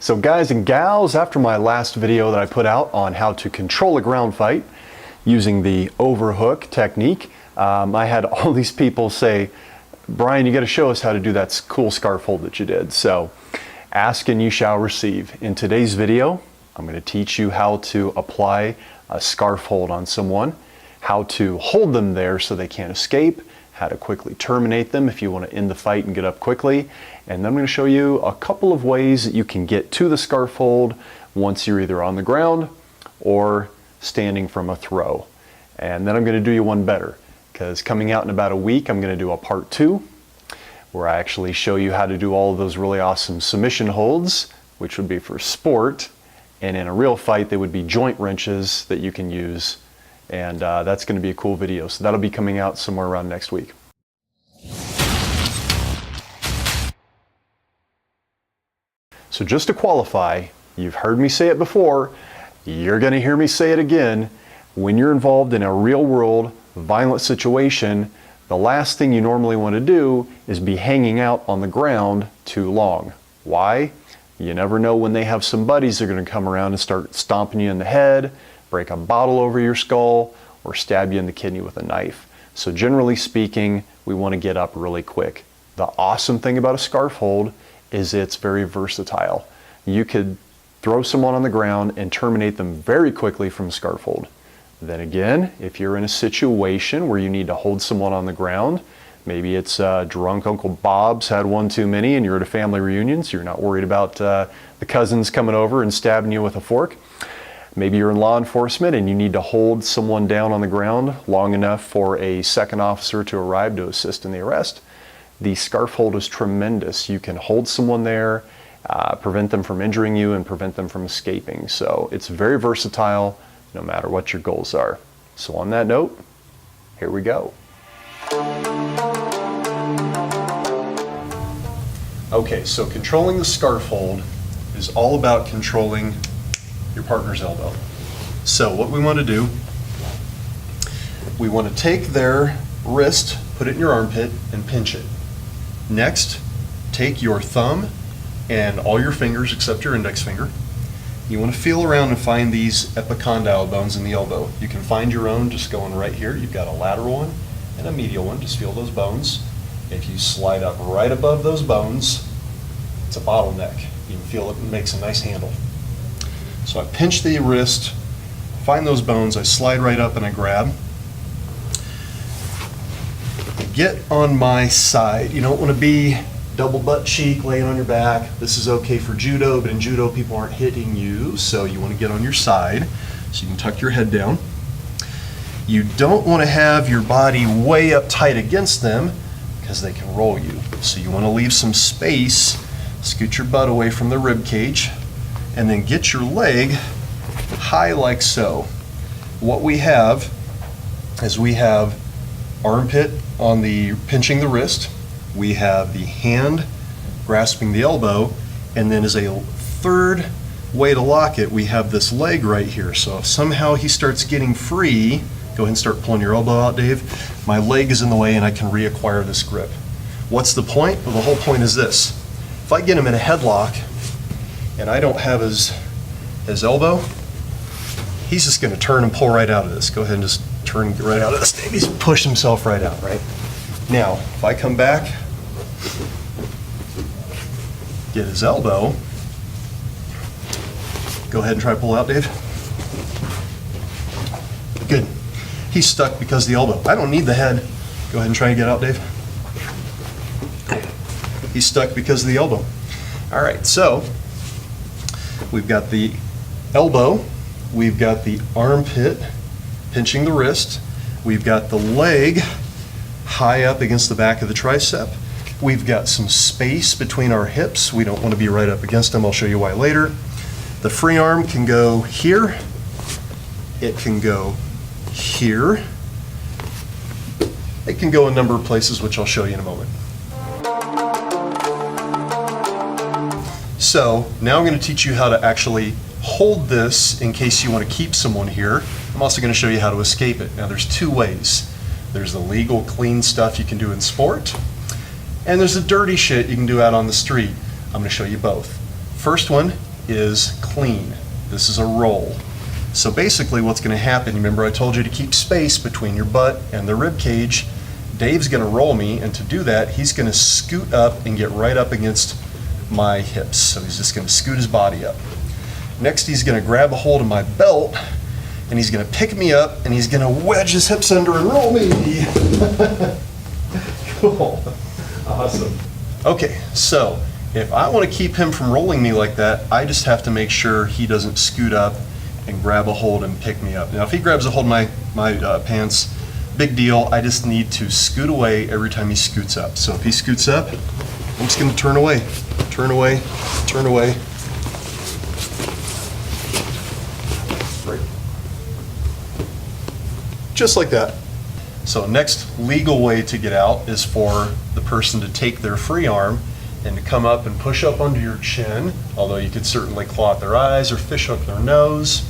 So guys and gals, after my last video that I put out on how to control a ground fight using the overhook technique, I had all these people say, Brian, you got to show us how to do that cool scarf hold that you did. So ask and you shall receive. In today's video, I'm going to teach you how to apply a scarf hold on someone, how to hold them there so they can't escape, how to quickly terminate them if you want to end the fight and get up quickly. And then I'm going to show you a couple of ways that you can get to the scarf hold once you're either on the ground or standing from a throw. And then I'm going to do you one better, because coming out in about a week, I'm going to do a part 2 where I actually show you how to do all of those really awesome submission holds, which would be for sport. And in a real fight, they would be joint wrenches that you can use. And that's going to be a cool video. So that'll be coming out somewhere around next week. So just to qualify, you've heard me say it before, you're going to hear me say it again. When you're involved in a real world violent situation, the last thing you normally want to do is be hanging out on the ground too long. Why? You never know when they have some buddies that are going to come around and start stomping you in the head, break a bottle over your skull, or stab you in the kidney with a knife. So generally speaking, we want to get up really quick. The awesome thing about a scarf hold is it's very versatile. You could throw someone on the ground and terminate them very quickly from a scarf hold. Then again, if you're in a situation where you need to hold someone on the ground, maybe it's drunk Uncle Bob's had one too many and you're at a family reunion, so you're not worried about the cousins coming over and stabbing you with a fork. Maybe you're in law enforcement and you need to hold someone down on the ground long enough for a second officer to arrive to assist in the arrest. The scarf hold is tremendous. You can hold someone there, prevent them from injuring you, and prevent them from escaping. So it's very versatile no matter what your goals are. So on that note, here we go. Okay, so controlling the scarf hold is all about controlling your partner's elbow. So what we want to do, we want to take their wrist, put it in your armpit, and pinch it. Next, take your thumb and all your fingers except your index finger. You want to feel around and find these epicondyle bones in the elbow. You can find your own just going right here. You've got a lateral one and a medial one. Just feel those bones. If you slide up right above those bones, it's a bottleneck. You can feel it makes a nice handle. So I pinch the wrist, find those bones, I slide right up and I grab. Get on my side. You don't want to be double butt cheek, laying on your back. This is okay for judo, but in judo people aren't hitting you, so you want to get on your side so you can tuck your head down. You don't want to have your body way up tight against them because they can roll you. So you want to leave some space, scoot your butt away from the rib cage, and then get your leg high like so. What we have is we have armpit on the pinching the wrist, we have the hand grasping the elbow, and then as a third way to lock it, we have this leg right here. So if somehow he starts getting free, go ahead and start pulling your elbow out, Dave. My leg is in the way and I can reacquire this grip. What's the point? Well, the whole point is this. If I get him in a headlock and I don't have his elbow, he's just going to turn and pull right out of this. Go ahead and just turn and get right out of this. He's pushed himself right out, right? Now, if I come back, get his elbow, go ahead and try to pull out, Dave. Good. He's stuck because of the elbow. I don't need the head. Go ahead and try to get out, Dave. He's stuck because of the elbow. All right, so we've got the elbow, we've got the armpit pinching the wrist, we've got the leg high up against the back of the tricep, we've got some space between our hips. We don't want to be right up against them. I'll show you why later. The free arm can go here, it can go here, it can go a number of places, which I'll show you in a moment. So now I'm going to teach you how to actually hold this in case you want to keep someone here. I'm also going to show you how to escape it. Now there's two ways. There's the legal clean stuff you can do in sport, and there's the dirty shit you can do out on the street. I'm going to show you both. First one is clean. This is a roll. So basically what's going to happen, remember I told you to keep space between your butt and the rib cage. Dave's going to roll me, and to do that he's going to scoot up and get right up against my hips. So he's just going to scoot his body up. Next he's going to grab a hold of my belt and he's going to pick me up and he's going to wedge his hips under and roll me. Cool. Awesome. Okay, so if I want to keep him from rolling me like that, I just have to make sure he doesn't scoot up and grab a hold and pick me up. Now if he grabs a hold of my pants, big deal. I just need to scoot away every time he scoots up. So if he scoots up, I'm just going to turn away, turn away, turn away. Right. Just like that. So next legal way to get out is for the person to take their free arm and to come up and push up under your chin, although you could certainly claw at their eyes or fish hook their nose.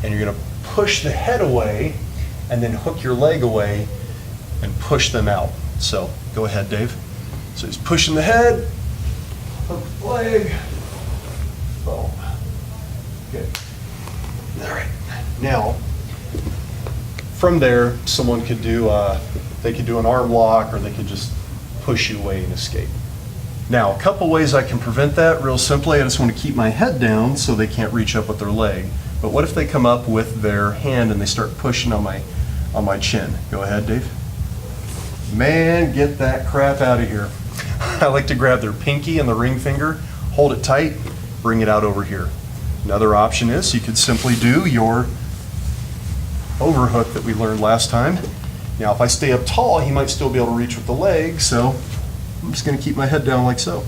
And you're going to push the head away and then hook your leg away and push them out. So go ahead, Dave. So he's pushing the head, hook the leg, boom. Good. All right. Now, from there, someone could do, they could do an arm lock, or they could just push you away and escape. Now, a couple ways I can prevent that real simply. I just want to keep my head down so they can't reach up with their leg. But what if they come up with their hand and they start pushing on my chin? Go ahead, Dave. Man, get that crap out of here. I like to grab their pinky and the ring finger, hold it tight, bring it out over here. Another option is you could simply do your overhook that we learned last time. Now, if I stay up tall, he might still be able to reach with the leg, so I'm just going to keep my head down like so.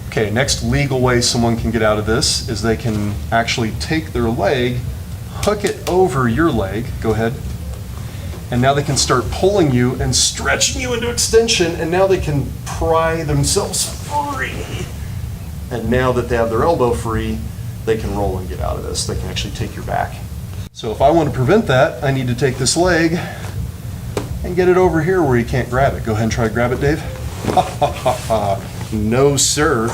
Okay, next legal way someone can get out of this is they can actually take their leg, hook it over your leg, go ahead, and now they can start pulling you and stretching you into extension, and now they can pry themselves free. And now that they have their elbow free, they can roll and get out of this. They can actually take your back. So if I want to prevent that, I need to take this leg and get it over here where you can't grab it. Go ahead and try to grab it, Dave. Ha ha ha ha. No, sir.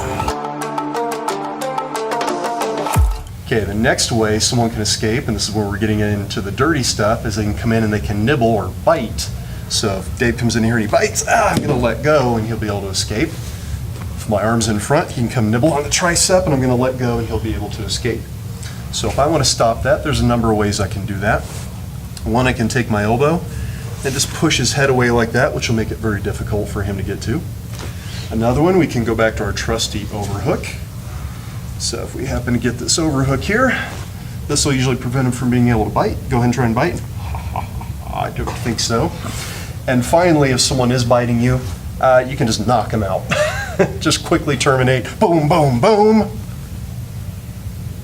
Okay, the next way someone can escape, and this is where we're getting into the dirty stuff, is they can come in and they can nibble or bite. So if Dave comes in here and he bites, I'm going to let go and he'll be able to escape. If my arm's in front, he can come nibble on the tricep and I'm going to let go and he'll be able to escape. So if I want to stop that, there's a number of ways I can do that. One, I can take my elbow and just push his head away like that, which will make it very difficult for him to get to. Another one, we can go back to our trusty overhook. So if we happen to get this overhook here, this will usually prevent him from being able to bite. Go ahead and try and bite. I don't think so. And finally, if someone is biting you, you can just knock them out. Just quickly terminate. Boom, boom, boom.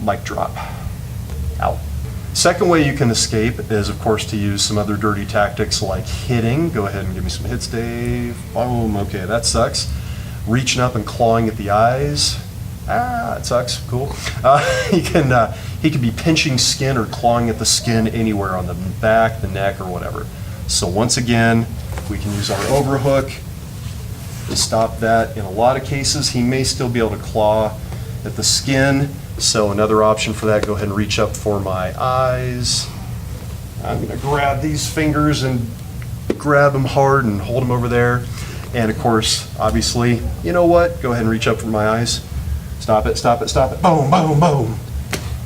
Mic drop. Out. Second way you can escape is, of course, to use some other dirty tactics like hitting. Go ahead and give me some hits, Dave. Boom. Okay, that sucks. Reaching up and clawing at the eyes. It sucks. Cool. He could be pinching skin or clawing at the skin anywhere on the back, the neck, or whatever. So once again, we can use our overhook to stop that. In a lot of cases, he may still be able to claw at the skin. So another option for that, go ahead and reach up for my eyes. I'm going to grab these fingers and grab them hard and hold them over there. And of course, obviously, you know what? Go ahead and reach up for my eyes. Stop it, stop it, stop it. Boom, boom, boom.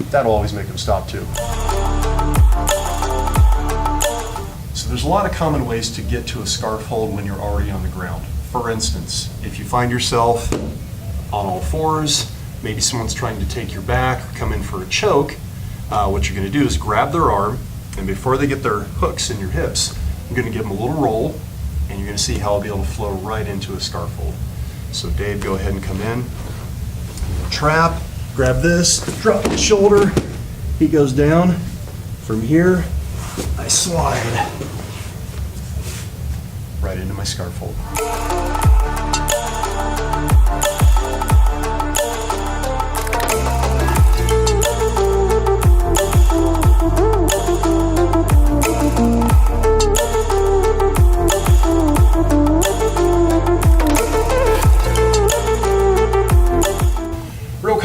That'll always make them stop too. So there's a lot of common ways to get to a scarf hold when you're already on the ground. For instance, if you find yourself on all fours, maybe someone's trying to take your back or come in for a choke, what you're going to do is grab their arm, and before they get their hooks in your hips, you're going to give them a little roll, and you're going to see how I'll be able to flow right into a scarf hold. So Dave, go ahead and come in. Trap, grab this, drop the shoulder, he goes down. From here, I slide right into my scarf hold.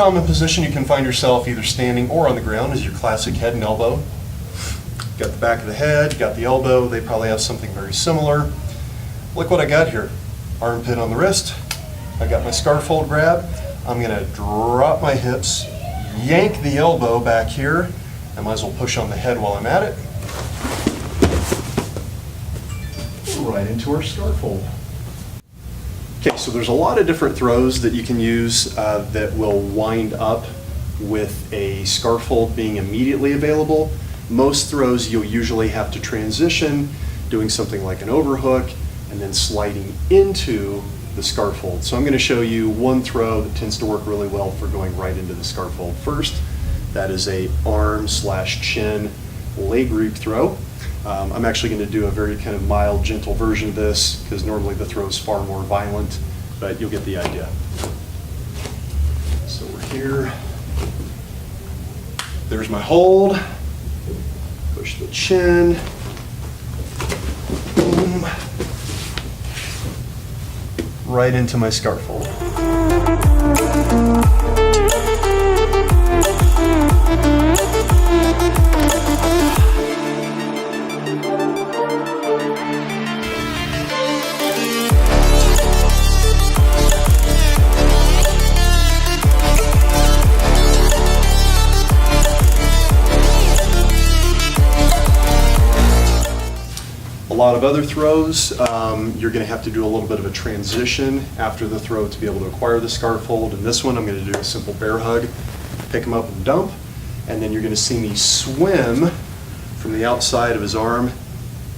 common position you can find yourself either standing or on the ground is your classic head and elbow. Got the back of the head, got the elbow, they probably have something very similar. Look what I got here. Armpit on the wrist, I got my scarf hold grab. I'm gonna drop my hips, yank the elbow back here. I might as well push on the head while I'm at it. Right into our scarf hold. Okay, so there's a lot of different throws that you can use that will wind up with a scarf hold being immediately available. Most throws you'll usually have to transition, doing something like an overhook and then sliding into the scarf hold. So I'm going to show you one throw that tends to work really well for going right into the scarf hold first. That is a arm/chin leg reap throw. I'm actually going to do a very kind of mild, gentle version of this because normally the throw is far more violent, but you'll get the idea. So we're here. There's my hold. Push the chin. Boom. Right into my scarf hold. A lot of other throws, you're going to have to do a little bit of a transition after the throw to be able to acquire the scarf hold. In this one, I'm going to do a simple bear hug, pick him up and dump, and then you're going to see me swim from the outside of his arm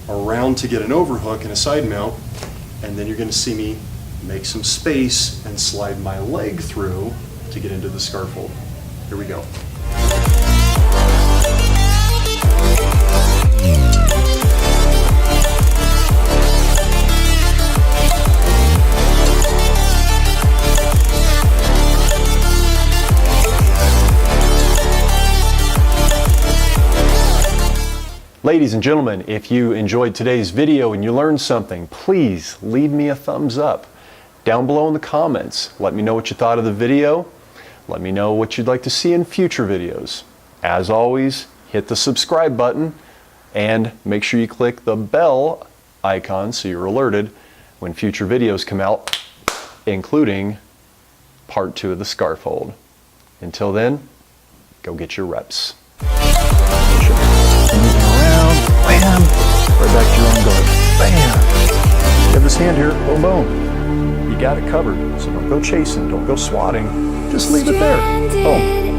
around to get an overhook and a side mount, and then you're going to see me make some space and slide my leg through to get into the scarf hold. Here we go. Ladies and gentlemen, if you enjoyed today's video and you learned something, please leave me a thumbs up down below in the comments. Let me know what you thought of the video. Let me know what you'd like to see in future videos. As always, hit the subscribe button and make sure you click the bell icon so you're alerted when future videos come out, including part 2 of the scarf hold. Until then, go get your reps. Bam! Right back to your own guard. Bam! You have this hand here, boom, boom. You got it covered. So don't go chasing, don't go swatting. Just leave it there. Boom.